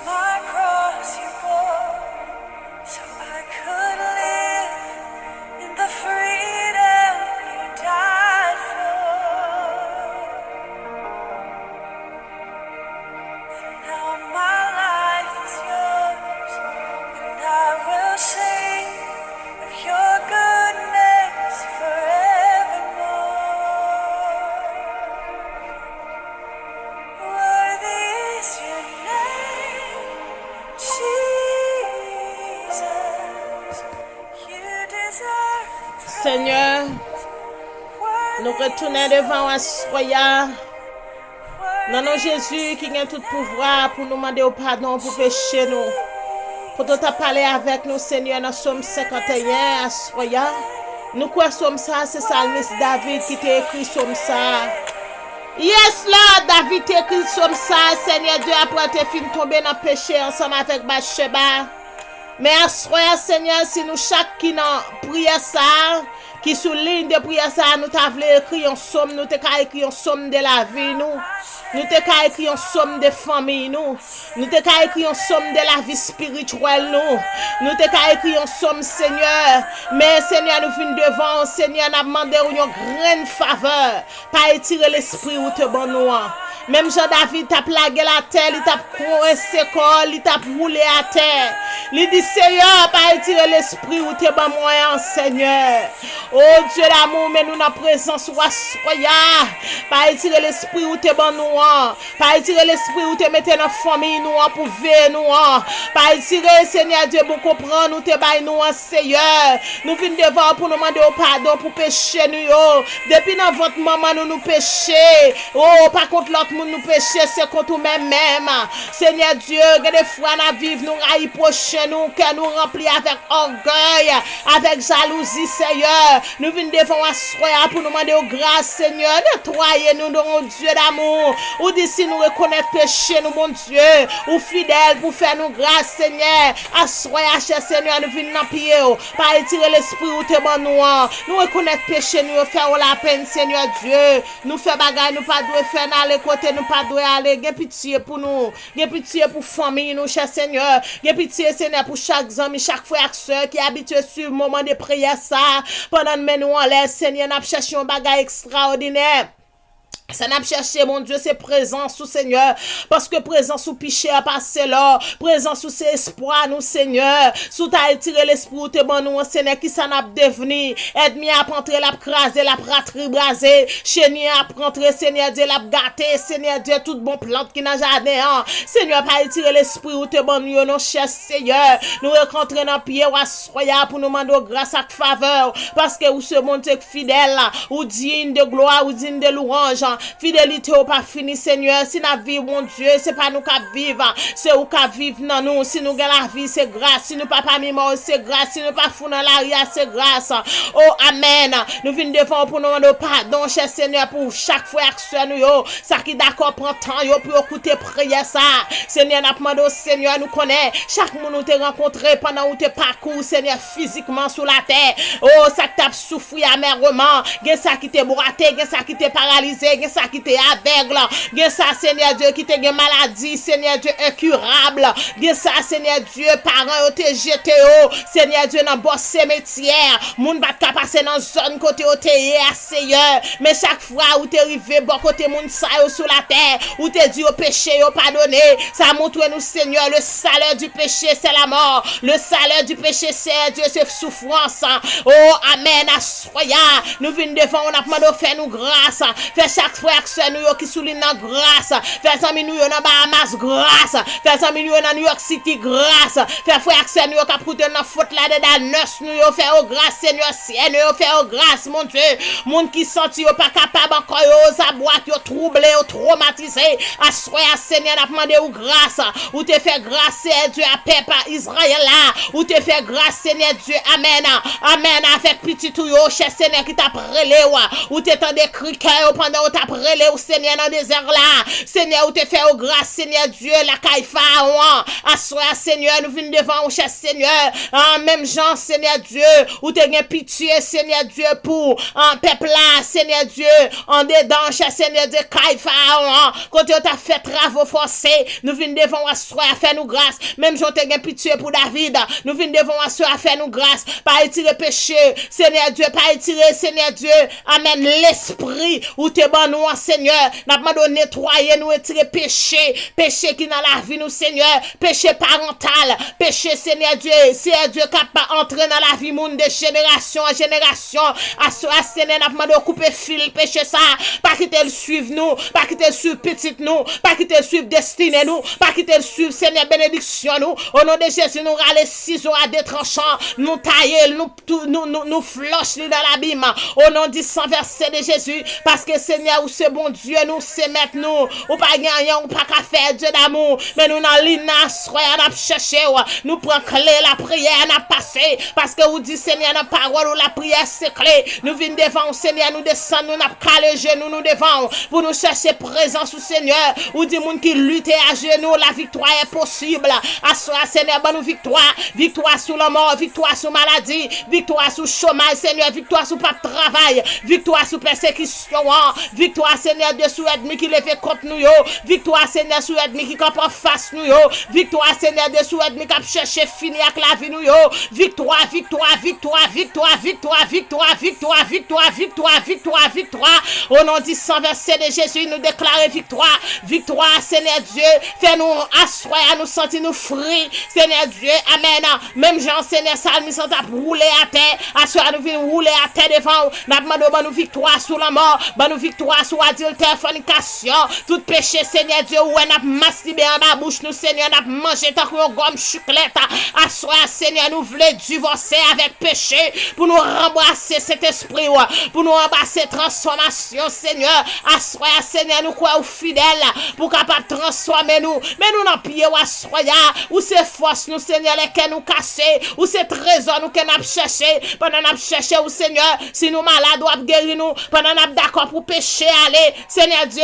my cross you bore, so I could live in the freedom you died for. Now my life is yours, and I will sing of your goodness forevermore. Worthy is your name, Jesus. You deserve Seigneur, nous retournons devant Assoya. Non, non, Jésus qui a tout pouvoir pour nous demander au pardon pour pécher nous. Pour tout parler avec nous, Seigneur, dans Somme 51, Assoya. Nous quoi Somme ça, c'est Salmiste David qui t'a écrit Somme ça. Yes, Lord, David t'a écrit Somme ça. Seigneur Dieu, après t'es fini tomber dans le péché ensemble avec Bathsheba. Mais Assoya, Seigneur, si nous chaque qui dans prière ça, qui souligne de prière ça, nous t'avons écrit en somme, nous t'avons écrit en somme de la vie, nous t'avons écrit en somme de famille, nous t'avons écrit en somme de la vie spirituelle, nous t'avons écrit en somme, Seigneur. Mais Seigneur, nous venons devant, Seigneur, nous demandé une grande faveur, pas étirer l'esprit ou te bon nous. Même Jean-David t'a plagué la terre, il t'a coincé corps, il t'a roulé à terre. Il dit, Seigneur, pas étirer l'esprit ou te bon moyen, Seigneur. Oh Dieu d'amour, mais nous dans présence soya. Pas étirer l'esprit ou te bon nous. Pas étirer l'esprit ou te mettre dans famille nous pour veiller nous. Pas étirer, Seigneur Dieu, pour comprendre nous te bail nous, Seigneur. Nous venons devant pour nous demander au pardon pour pécher nous. Depuis dans votre maman nous pécher. Oh, par contre l'autre monde nous pécher, c'est contre nous-mêmes. Seigneur Dieu, que des fois nous vivons, nous raillons prochain nous, que nous remplis avec orgueil, avec jalousie, Seigneur. Nous venons devant Assoya pour nous demander au grâce, Seigneur. Nettoyez-nous, mon Dieu d'amour. Ou d'ici nous reconnaître péché, nous, mon Dieu. Ou fidèle pour faire nous grâce, Seigneur. Assoya, cher Seigneur, nous venons dans pied. Pas étirer l'esprit ou te bon nous. Nous reconnaître péché, nous faire la peine, Seigneur Dieu. Nous faire bagaille, nous pas doit faire dans les côtés, nous pas doit aller. Gain pitié pour nous. Gain pitié pour famille, nous, cher Seigneur. Gain pitié, Seigneur, pour chaque ami, chaque frère et soeur qui est habitué sur le moment de prière, ça. Pendant que nous en l'air, Seigneur, nous cherchons un bagage extraordinaire. Ça n'a pas cherché, mon Dieu, c'est présence sous Seigneur. Parce que présence sous péché a passé là. Présence sous ses espoirs, nous, Seigneur. Sous ta étiré l'esprit ou te bon nous, Seigneur, qui ça n'a pas devenu. Aide-moi à rentrer, la craser, la pratrie braser. Chénier à rentrer, Seigneur Dieu, la gâter. Seigneur Dieu, toute bonne plante qui n'a jamais, hein. Seigneur, pas étirer l'esprit ou te bon nous, non, cher Seigneur. Nous rencontrer dans pied ou assoya pour nous demander grâce à faveur. Parce que vous ce monde est fidèle, ou digne de gloire, ou digne de louange. Fidélité ou pas fini, Seigneur. Si nous vivons, mon Dieu, c'est pas nous qui vivons, c'est nous qui vivons dans nous. Si nous gagnons la vie, c'est grâce. Si nous pas parmi mort, c'est grâce. Si nous pas fous dans l'arrière, c'est grâce. Oh, Amen. Nous venons devant pour nous demander pardon, cher Seigneur, pour chaque frère que soit nous. Ça qui d'accord prend temps pour écouter prière ça. Seigneur, nous demandons, Seigneur, nous connaît. Chaque monde nous t'a rencontré pendant où t'es parcours, Seigneur, physiquement sur la terre. Oh, ça qui t'a souffert amèrement. Gen ça qui t'est boité, gen ça qui t'est paralysé, gen ça qui t'est aveugle. Gen ça, Seigneur Dieu, qui t'est gen maladie, Seigneur Dieu, incurable. Gen ça, Seigneur Dieu, parents ou t'es jeté, Seigneur Dieu, dans bon cimetière. Moun bat ka passer dans zone côté ou t'es Seigneur. Mais chaque fois où t'es arrivé, bon côté moun sa yo sur la terre, où t'es dit au péché, au pardonné, ça montre nous, Seigneur, le salaire du péché, c'est la mort. Le salaire du péché, c'est Dieu, c'est souffrance. Oh, Amen, assoya. Nous venons devant, on a demandé de faire nous grâce. Faire chaque frère que nous qui souligne dans grâce. Faire ça, nous dans Bahamas, grâce. Faire ça, nous dans New York City, grâce. Faire frère que nous qui prouté dans faute là dedans, nous faire grâce, Seigneur, nous faire grâce, mon Dieu. Monde qui senti pas capable encore, sa boîte, troublé, traumatisé. Assoya, Seigneur, on a demandé ou grâce. Ou te fait grâce, Dieu, à peuple Israël là. Ou te fait grâce, Seigneur Dieu, Amen. Amen, avec petit tout yo, cher Seigneur, qui t'a prélé, ou t'es dans des cris pendant t'a prélé au Seigneur dans le désert là. Seigneur, ou te fait au grâce, Seigneur Dieu, la caille Pharaon. Assoir, Seigneur, nous venons devant, cher Seigneur. En même genre, Seigneur Dieu, ou te gain pitié, Seigneur Dieu, pour un peuple là, Seigneur Dieu, en dedans, cher Seigneur Dieu, caille Pharaon. Quand tu as fait travaux forcés, nous venons devant, assoir, faire nous grâce. Même genre, te gain pitié pour David. Nous venons devant, assoir, faire nous grâce. Pas étirer péché, Seigneur Dieu, pas étirer, Seigneur Dieu. Amen, l'esprit, ou te ban nous, Seigneur. N'a pas donné nettoyer nous, étirer péché qui dans la vie nous, Seigneur, péché parental, péché, Seigneur Dieu, Seigneur Dieu, capable entrer dans la vie monde de génération en génération, à Seigneur, n'a pas de couper fil, péché ça, pas quitter le suivre nous, pas quitter le suivre petite nous, pas quitter le suivre destinée nous, pas quitter le suivre, Seigneur, bénédiction nous, au nom de Jésus, nous râler ciseaux à des tranchants, nous tailler, nous floche dans l'abîme, au nom du sang versé de Jésus, parce que Seigneur, ou ce bon Dieu, nous, c'est mettre nous, ou pas gagner, ou pas qu'à faire Dieu d'amour, mais nous n'en linas, on a cherché, nous prenons clé, la prière, on a passé, parce que vous dites, Seigneur, la parole ou la prière, c'est clé, nous venons devant, Seigneur, nous descendons, nous n'avons calé genoux, nous devant, pour nous chercher présence au Seigneur, ou dit, moun qui lutte à genoux, la victoire est possible, à soi, Seigneur, bonne nous victoire, victoire sur la mort, victoire sur maladie, victoire sur chômage, Seigneur, victoire sur pas de travail, victoire sur persécution, victoire, Seigneur, de sous ennemi qui lève contre nous, victoire, Seigneur, sous ennemi qui campe en face nous, victoire, Seigneur, de sous ennemi qui a cherché finir avec la vie nous, victoire, victoire, victoire, victoire, victoire, victoire, victoire, victoire, victoire, victoire, victoire, au nom du sang versé de Jésus, nous déclarons victoire, victoire, Seigneur Dieu, fais-nous asseoir, nous sentir nous free, Seigneur Dieu, amen, même Jean, Seigneur, Salmi, sans rouler à terre, asseoir, nous venons rouler à terre devant, nous demandons nous victoire sur la mort, nous victoire sur adultère, fornication, tout péché, Seigneur Dieu, où on a masturbé en ma bouche, nous, Seigneur, on a mangé tant qu'on gomme chuclette, asseoir, Seigneur, nous voulons divorcer avec péché, pour nous rembrasser cet esprit, pour nous rembrasser transformation, Seigneur, asseoir, Seigneur, nous croyons fidèles, pour capable transformer nous, mais nous n'en pied, asseoir, où c'est force, nous, Seigneur, lesquels nous casser, où c'est trésor, nous, qu'on a cherché, pendant qu'on a cherché, au Seigneur, si nous malades, ou guérir nous, pendant qu'on a d'accord pour pécher, aller, Seigneur Dieu,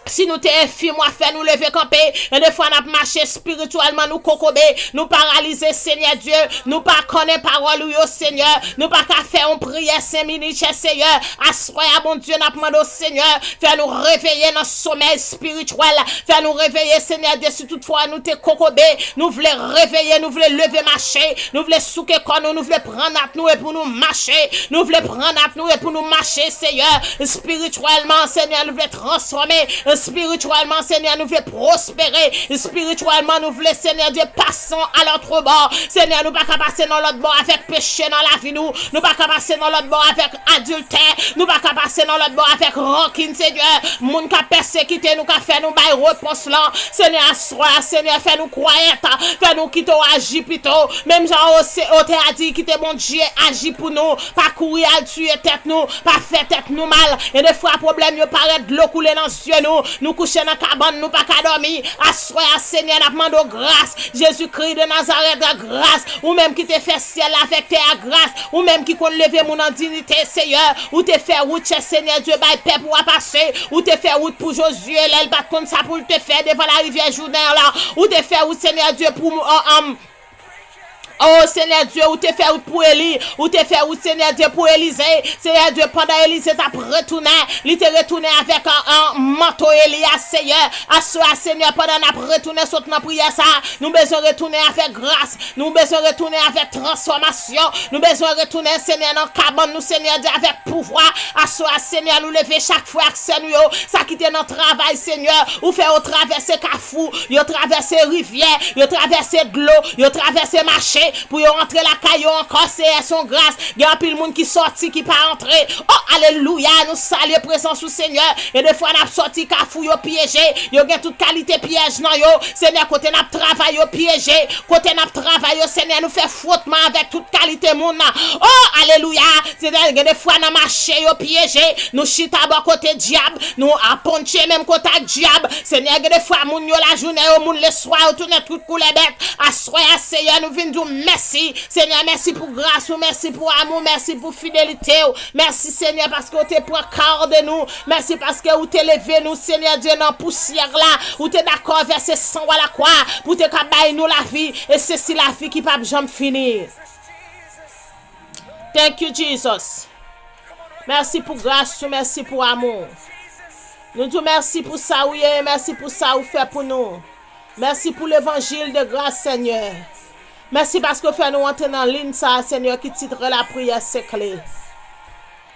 si nous t'es infime, fait nous lever camper, et des fois nous marcher spirituellement, nous cocober, nous paralyser, Seigneur Dieu, nous pas connaître parole ou Seigneur, nous pas qu'à faire une prière 5 minutes, Seigneur, assoyez, bon Dieu, nous demandons, Seigneur, fais nous réveiller dans le sommeil spirituel, fais nous réveiller, Seigneur Dieu, si toutefois nous t'es cocober, nous voulons réveiller, nous voulons lever marcher, nous voulons souquer comme nous voulons prendre à nous et pour nous marcher, nous voulons prendre à nous et pour nous marcher, Seigneur, spirituellement, Seigneur, nous voulons transformer, spirituellement, Seigneur, nous voulons prospérer. Spirituellement, nous voulons, Seigneur Dieu, passons à l'autre bord. Seigneur, nous pas qu'à passer dans l'autre bord avec péché dans la vie, nous pas qu'à passer dans l'autre bord avec adultère. Nous pas qu'à passer dans l'autre bord avec rancune, Seigneur. Moun qu'a persécuté, nous qu'a fait nous bail réponse là. Seigneur, assoir, Seigneur, fais nous croyants, fais nous quitter agir plutôt. Même genre, on t'a dit quitter mon Dieu, agir pour nous. Pas courir à tuer tête nous, pas faire tête nous mal. Et des fois, problème, nous paraît de l'eau couler dans les yeux nous coucher dans la cabane, nous pas qu'à dormir. Assoir, Seigneur, nous demandons grâce. Jésus-Christ de Nazareth, de grâce. Ou même qui te fait ciel avec terre grâce. Ou même qui compte lever mon en dignité, Seigneur. Ou te fait route, Seigneur Dieu, by paix pour passer. Ou te fait route pour Josué, l'aile bat comme ça pour te faire devant la rivière Jourdain là. Ou te fait route, Seigneur Dieu, pour oh Seigneur Dieu, où t'es fait pour Élie, où t'es fait Seigneur Dieu pour Élisée, Seigneur Dieu, pendant Élisée t'a retourné, il t'est retourné avec un manteau Elias, Seigneur, assoir Seigneur, pendant n'a retourné sur notre prière ça, nous besoin retourner avec grâce, nous besoin retourner avec transformation, nous besoin retourner Seigneur dans cabane, nous Seigneur Dieu avec pouvoir, assoir Seigneur, nous lever chaque fois que Seigneur, ça quitte notre travail Seigneur, ou faire au traverser Carrefour, yo traverser rivière, yo traverser de l'eau, yo traverser marché, pour y rentrer la caillou encore, c'est son grâce. Il y a un peu de monde qui sorti, qui pas entré. Oh, alléluia, nous saluons présence au Seigneur. Et des fois, nous avons sorti Carrefour, yo piégé. Yo gen toute qualité piège, non, yo. Seigneur, côté nous travail, yo piégé. Côté nous travail, Seigneur, nous fait frottement avec toute qualité, moun. Oh, alléluia. C'est-à-dire, des fois, nous marché, yo piégé. Nous chita bon côté diable. Nous apponché même côté diable. Seigneur, des fois, moun yo la journée, moun le soir, tourne toute couleur bête. Assoya, Seigneur, nous venons merci. Seigneur, merci pour grâce, merci pour amour, merci pour fidélité. Merci, Seigneur, parce que vous te prend quart de nous. Merci parce que vous te levé nous, Seigneur Dieu, dans la poussière là. Vous te d'accord verser sang à la croix pour te cabaye nous la vie. Et c'est si la vie qui ne peut jamais finir. Thank you, Jesus. Merci pour grâce, merci pour amour. Nous disons merci pour ça, oui, merci pour ça, vous faites pour nous. Merci pour l'évangile de grâce, Seigneur. Merci parce que vous faites nous entrer dans ligne, ça, Seigneur, qui titre la prière, c'est clé.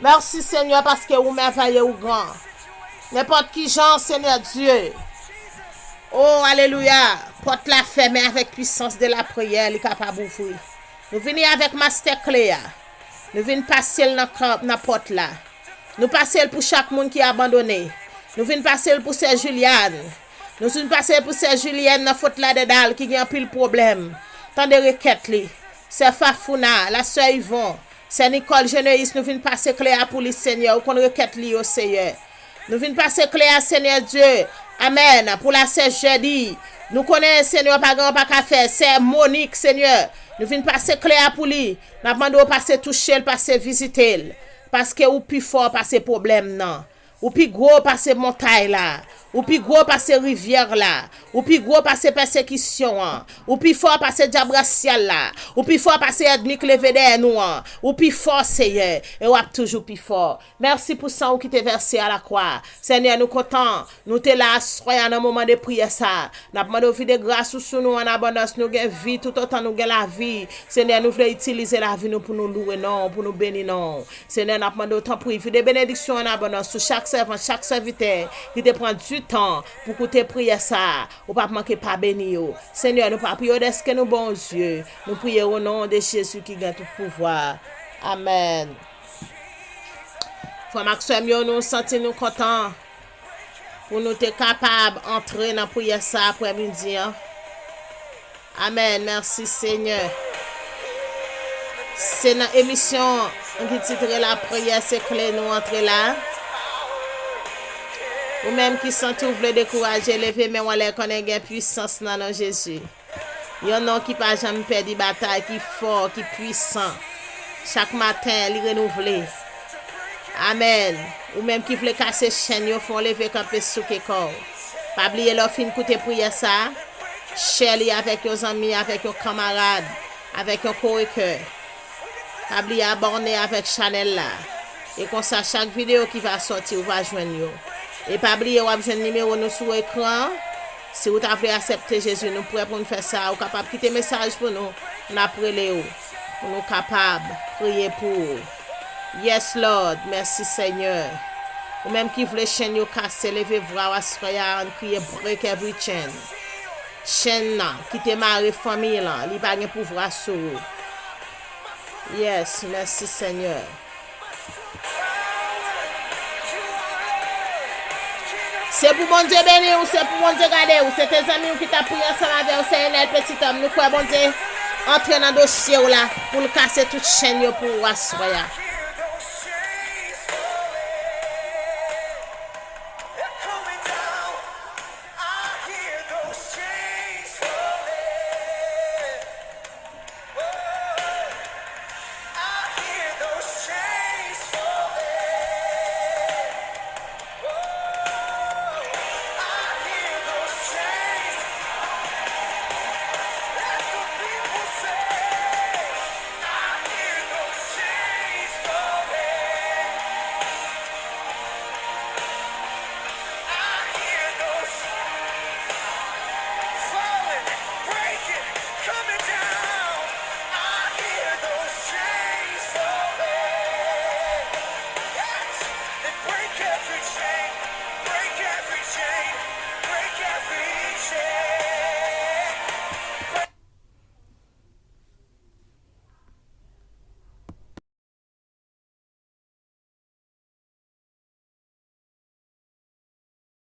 Merci, Seigneur, parce que vous merveillez ou grand. N'importe qui, Jean, Seigneur Dieu. Oh, alléluia. Porte la ferme avec puissance de la prière, il est capable d'ouvrir. Nous venons avec Master Clé. Nous venons passer dans la porte là. Nous passons pour chaque monde qui est abandonné. Nous venons passer pour Sœur Juliane. Nous venons passer pour Sœur Julienne dans la faute là dedans qui a un pile problème. Tant de requêtes li. Sœur Fafouna, la Sœur Yvon, Sœur Nicole Genoïs, nous venons passer clair pour les Seigneur qu'on requête li au Seigneur. Nous venons passer clair Seigneur Dieu. Amen. Pour la Sœur Jeudi. Nous connaissons Seigneur pas grand pas qu'à faire. Sœur Monique Seigneur. Nous venons passer clair pour lui. Nous demandons passer toucher, passer visiter. Parce que ou plus fort passer problème non. Ou plus gros passer montagne là. Ou plus gros passer rivière là. Ou plus gros passer persécution. Ou plus fort passer diable racial là. Ou plus fort passer ethnique levé derrière nous. Ou plus fort Seigneur. Et ou toujours plus fort. Merci pour ça qui t'est versé à la croix. Seigneur, nous contents. Nous t'es là, soyons dans un moment de prière ça. Nous demandons de grâce sur nous en abondance. Nous avons vie tout autant nous avons la vie. Seigneur, nous voulons utiliser la vie nous pour nous louer non, pour nous bénir non. Seigneur, nous demandons autant pour vie des bénédictions en abondance sur chaque servant, chaque serviteur qui te prend du temps pour que tu pries ça. Ou pas manquer pas bénir. Seigneur, nous pas prier d'est-ce que nous bons yeux. Nous prions au nom de Jésus qui a tout pouvoir. Amen. Frère Maxime, nous sentons nous contents pour nous être capables d'entrer dans la prière ça après-midi. Amen. Merci Seigneur. C'est une émission qui titre la prière, c'est clé, nous entrer là. Ou même qui sont tout voulez décourager, lever mais on les connaît une puissance dans nom Jésus. Il y en a qui pas jamais perdu bataille, qui fort, qui puissant. Chaque matin, il renouvelé. Amen. Ou même qui veulent casser chaîne, ils font lever camper sous le corps. Pas oublier leur fin côté prière ça. Share avec vos amis, avec vos camarades, avec vos coworkers. Pas oublier abonner avec Chanel là. Et comme ça chaque vidéo qui va sortir, vous va joindre. Et pas oublier vous joindre numéro nous sur l'écran. Si vous voulez accepter Jésus, nous pourrons pour nous faire ça, ou capable quitter message pour nous. Nous après les pour nous capables prier pour. Yes Lord, merci Seigneur. Ou même qui voulait chaîne yo casser, lever bras ou soya, crier break every chain. Chaîne là, qui te marre famille là, li pas gen pouvoir sur. Yes, merci Seigneur. C'est pour bon Dieu béni ou c'est pour bon Dieu garder ou c'est tes amis qui t'a prié ensemble avec vous, c'est un petit homme, nous quoi bon Dieu entrer dans le dossier là pour le casser toute chaîne pour assoya.